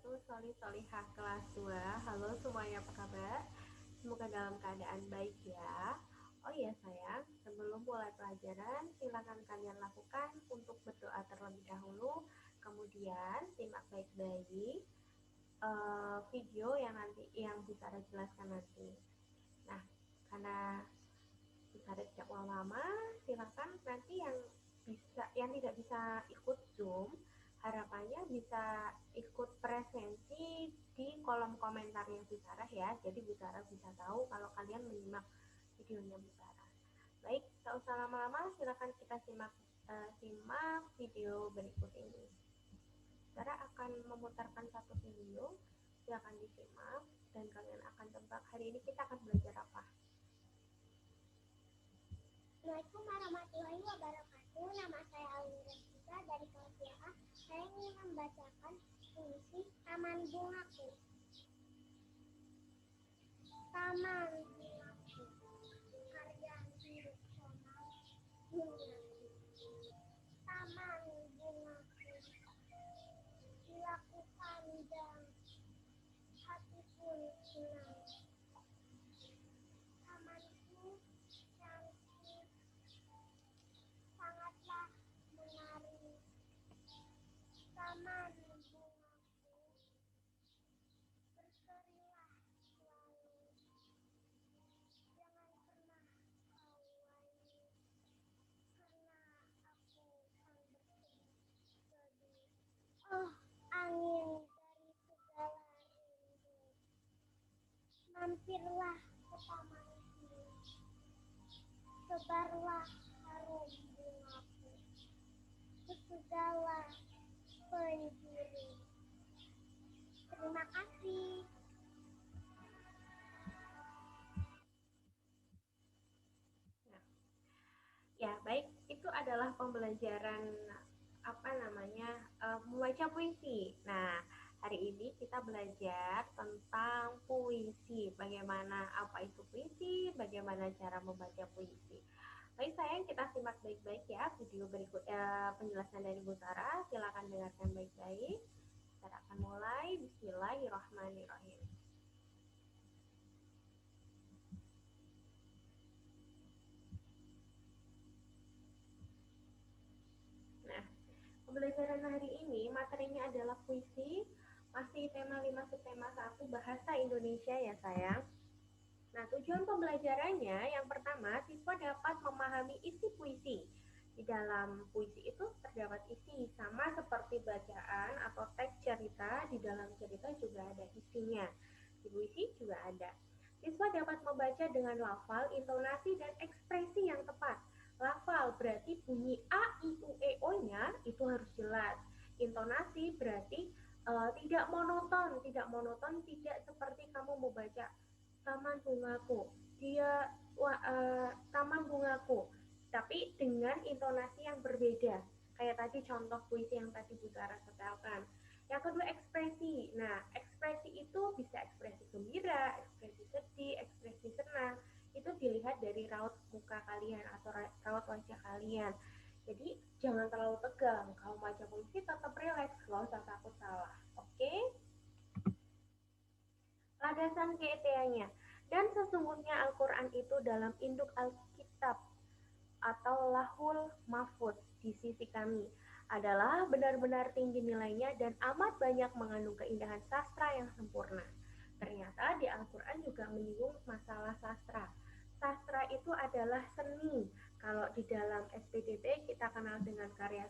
wabarakatuh. Solihah kelas 2. Halo semuanya, apa kabar? Semoga dalam keadaan baik ya. Oh iya sayang, sebelum mulai pelajaran, silakan kalian lakukan untuk berdoa terlebih dahulu. Kemudian simak baik-baik video yang bisa jelaskan nanti. Nah, karena bisa tidak lama, silakan nanti yang tidak bisa ikut Zoom, harapannya bisa ikut presensi di kolom komentarnya Bu Sarah ya. Jadi Bu Sarah bisa tahu kalau kalian menyimak videonya Bu Sarah. Baik, tak usah lama-lama, silakan kita simak video berikut ini. Sarah akan memutarkan satu video, silakan disimak dan kalian akan tebak hari ini kita akan belajar apa. Assalamualaikum warahmatullahi wabarakatuh. Nama saya Alwira Rafika dari kelas 2A. Saya ingin membacakan puisi Taman Bungaku. Taman Bungaku, karya biru somal bungaku. Taman Bungaku, bila ku pandang hati pun senang. Tamanku cantik, sangatlah menarik. Taman bungaku, berserilah selalu. Jangan pernah kau wangi, karena aku kan bersedih. Oh, angin dari segala rindu, mampirlah ke tamanku, sebarlah harum bungaku ke segala penjuru. Terima kasih. Nah, ya, baik, itu adalah pembelajaran apa namanya membaca puisi. Nah, hari ini kita belajar tentang puisi. Bagaimana apa itu puisi, bagaimana cara membaca puisi. Baik sayang, kita simak baik-baik ya video berikut penjelasan dari Bu Tara. Silakan dengarkan baik-baik. Kita akan mulai. Bismillahirrahmanirrahim. Nah, pembelajaran hari ini materinya adalah puisi, masih tema 5 subtema 1 bahasa Indonesia ya sayang. Nah, tujuan pembelajarannya yang pertama, siswa dapat memahami isi puisi. Di dalam puisi itu terdapat isi, sama seperti bacaan atau teks cerita, di dalam cerita juga ada isinya. Di puisi juga ada. Siswa dapat membaca dengan lafal, intonasi, dan ekspresi yang tepat. Lafal berarti bunyi A, I, U, E, O-nya itu harus jelas. Intonasi berarti tidak seperti kamu membaca taman bungaku. Taman bungaku, tapi dengan intonasi yang berbeda. Kayak tadi contoh puisi yang tadi Bu Sarah setelkan. Yang kedua ekspresi. Nah, ekspresi itu bisa ekspresi gembira, ekspresi sedih, ekspresi senang. Itu dilihat dari raut muka kalian atau raut wajah kalian. Jadi jangan terlalu tegang. Kalau baca puisi tetap rileks, nggak usah takut salah. Oke? Landasan keeteanya. Dan sesungguhnya Al-Quran itu dalam induk Alkitab atau Lahul Mahfud di sisi kami adalah benar-benar tinggi nilainya dan amat banyak mengandung keindahan sastra yang sempurna. Ternyata di Al-Quran juga menyinggung masalah sastra. Sastra itu adalah seni. Kalau di dalam SPDB kita kenal dengan kayak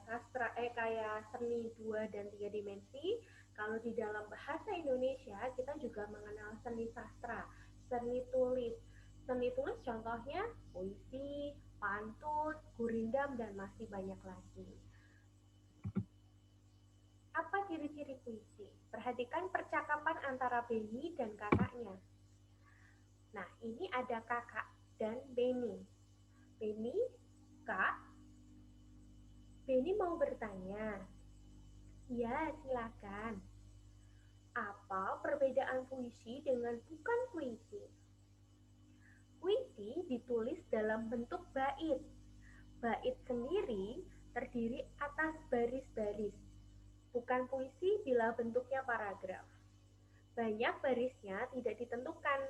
seni 2 dan 3 dimensi. Kalau di dalam bahasa Indonesia kita juga mengenal seni sastra, seni tulis. Seni tulis contohnya puisi, pantun, gurindam, dan masih banyak lagi. Apa ciri-ciri puisi? Perhatikan percakapan antara Benny dan kakaknya. Nah, ini ada kakak dan Benny. Benny, Kak, Benny mau bertanya. Ya, silakan. Apa perbedaan puisi dengan bukan puisi? Puisi ditulis dalam bentuk bait. Bait sendiri terdiri atas baris-baris. Bukan puisi bila bentuknya paragraf. Banyak barisnya tidak ditentukan.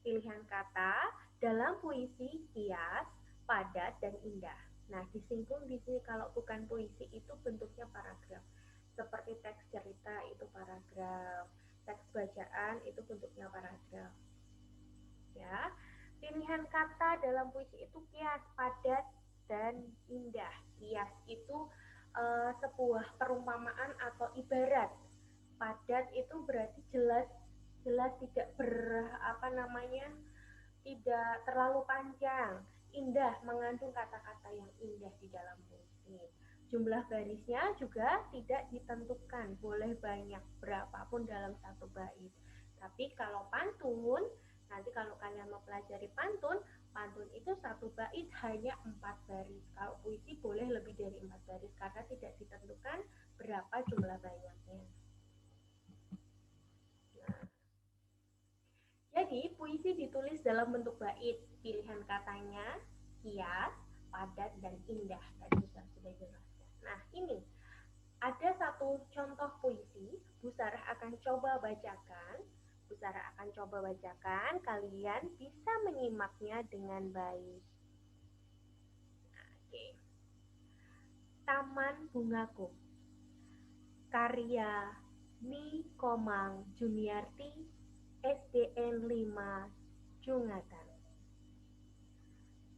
Pilihan kata dalam puisi kias, padat, dan indah. Nah, disinggung di sini kalau bukan puisi itu bentuknya paragraf. Seperti teks cerita itu paragraf, teks bacaan itu bentuknya paragraf. Ya, pilihan kata dalam puisi itu kias, padat, dan indah. Kias itu sebuah perumpamaan atau ibarat. Padat itu berarti jelas, jelas tidak tidak terlalu panjang. Indah mengandung kata-kata yang indah di dalam puisi. Jumlah barisnya juga tidak ditentukan, boleh banyak berapapun dalam satu bait. Tapi kalau pantun, nanti kalau kalian mau pelajari pantun, pantun itu satu bait hanya 4 baris. Kalau puisi boleh lebih dari 4 baris karena tidak ditentukan berapa jumlah banyaknya. Nah, jadi puisi ditulis dalam bentuk bait, pilihan katanya kias, padat, dan indah. Tadi sudah jelaskan. Nah, ini ada satu contoh puisi, Bu Sarah akan coba bacakan. Bu Sarah akan coba bacakan, kalian bisa menyimaknya dengan baik. Oke. Taman Bungaku, karya Ni Komang Juniarti, SDN 5 Jungatan.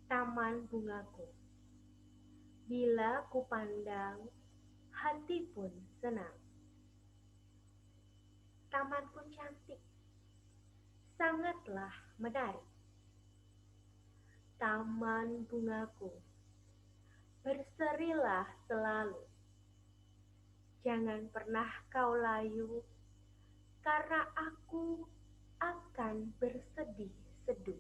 Taman bungaku, bila ku pandang, hati pun senang. Taman pun cantik, sangatlah menarik. Taman bungaku, berserilah selalu. Jangan pernah kau layu, karena aku akan bersedih seduh.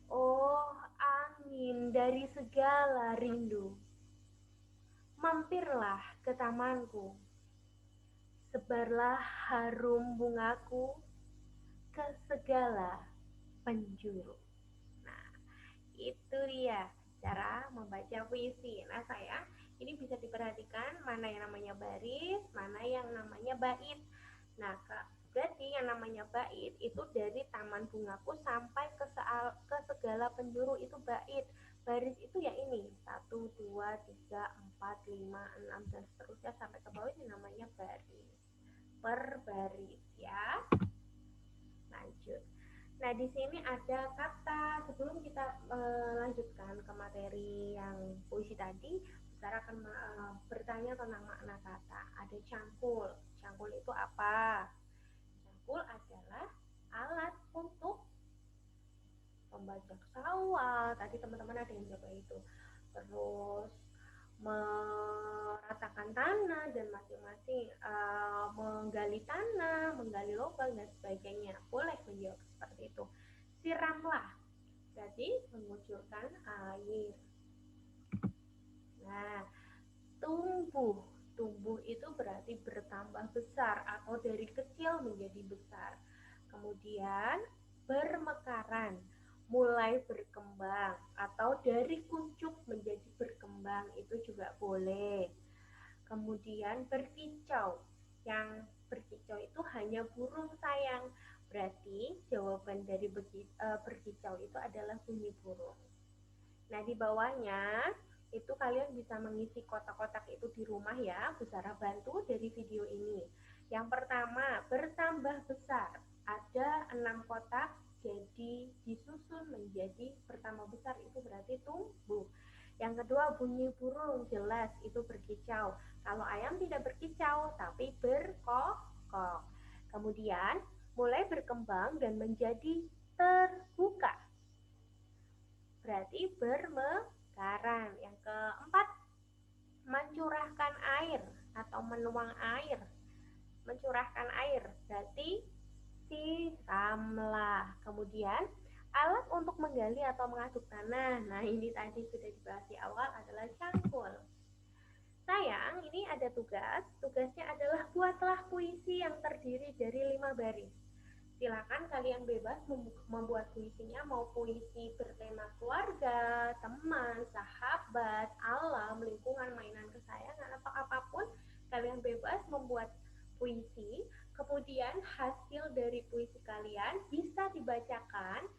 Oh, angin dari segala rindu, mampirlah ke tamanku. Sebarlah harum bungaku ke segala penjuru. Nah, itu dia cara membaca puisi. Nah, sayang, ini bisa diperhatikan mana yang namanya baris, mana yang namanya bait. Nah, berarti yang namanya bait itu dari taman bungaku sampai ke segala penjuru itu bait. Baris itu ya ini 1, 2, 3, 4, 5, 6 dan seterusnya sampai ke bawah ini namanya baris. Per baris ya. Lanjut. Nah, di sini ada kata, sebelum kita lanjutkan ke materi yang puisi tadi, Sarah akan bertanya tentang makna kata. Ada cangkul. Cangkul itu apa? Cangkul adalah alat untuk membajak sawah. Tadi teman-teman ada yang coba itu. Terus meratakan tanah dan masing-masing menggali tanah, menggali lubang dan sebagainya. Boleh menjawab seperti itu. Siramlah, jadi mengucurkan air. Nah, tumbuh. Tumbuh itu berarti bertambah besar atau dari kecil menjadi besar. Kemudian bermekaran, mulai berkembang atau dari kuncup menjadi berkembang itu juga boleh. Kemudian berkicau, yang berkicau itu hanya burung sayang, berarti jawaban dari berkicau itu adalah bunyi burung. Nah, di bawahnya itu kalian bisa mengisi kotak-kotak itu di rumah ya. Bu Sarah bantu dari video ini. Yang pertama, bertambah besar. Ada 6 kotak, jadi disusun menjadi bertambah besar itu berarti tumbuh. Yang kedua, bunyi burung, jelas itu berkicau. Kalau ayam tidak berkicau, tapi berkokok. Kemudian, mulai berkembang dan menjadi terbuka, berarti bermekaran. Yang keempat, mencurahkan air atau menuang air. Mencurahkan air berarti siramlah. Kemudian alat untuk menggali atau mengaduk tanah. Nah, ini tadi sudah dibahas di awal adalah cangkul. Sayang, ini ada tugas. Tugasnya adalah buatlah puisi yang terdiri dari 5 baris. Silakan kalian bebas membuat puisinya, mau puisi bertema keluarga, teman, sahabat, alam, lingkungan, mainan Kalian bebas membuat puisi, kemudian hasil dari puisi kalian bisa dibacakan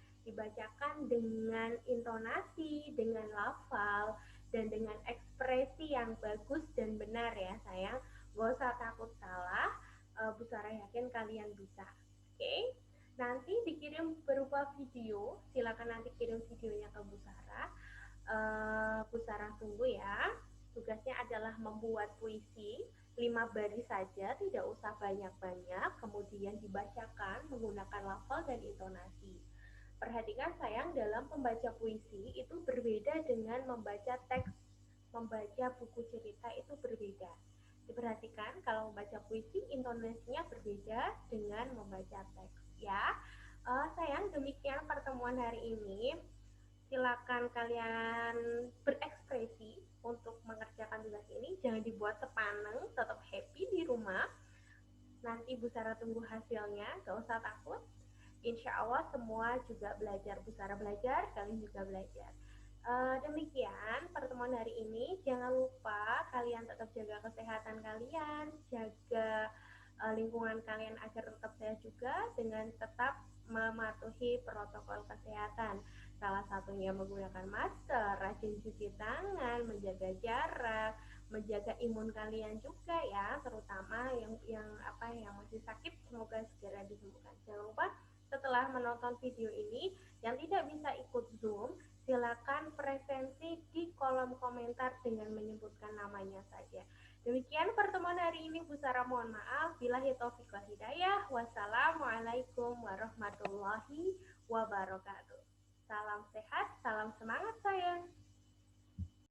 dengan intonasi, dengan lafal, dan dengan ekspresi yang bagus dan benar ya sayang. Gak usah takut salah, Bu Sarah yakin kalian bisa. Oke, nanti dikirim berupa video, silakan nanti kirim videonya ke Bu Sarah. Bu Sarah tunggu ya. Tugasnya adalah membuat puisi 5 baris saja, tidak usah banyak-banyak, kemudian dibacakan menggunakan lafal dan intonasi. Perhatikan sayang, dalam membaca puisi itu berbeda dengan membaca teks, membaca buku cerita itu berbeda. Diperhatikan kalau membaca puisi intonasinya berbeda dengan membaca teks ya. Sayang, demikian pertemuan hari ini. Silakan kalian berekspresi untuk mengerjakan tugas ini. Jangan dibuat sepaneng, tetap happy di rumah. Nanti Bu Sarah tunggu hasilnya, gak usah takut. Insya Allah semua juga belajar, Bu Sarah belajar, kalian juga belajar. Demikian pertemuan hari ini. Jangan lupa kalian tetap jaga kesehatan kalian, jaga lingkungan kalian agar tetap sehat juga dengan tetap mematuhi protokol kesehatan. Salah satunya menggunakan masker, rajin cuci tangan, menjaga jarak, menjaga imun kalian juga ya, terutama yang masih sakit semoga segera disembuhkan. Jangan lupa setelah menonton video ini yang tidak bisa ikut Zoom, silakan presensi di kolom komentar dengan menyebutkan namanya saja. Demikian pertemuan hari ini, Bu Sarah mohon maaf. Billahi taufiq wal hidayah. Wassalamualaikum warahmatullahi wabarakatuh. Salam sehat, salam semangat sayang.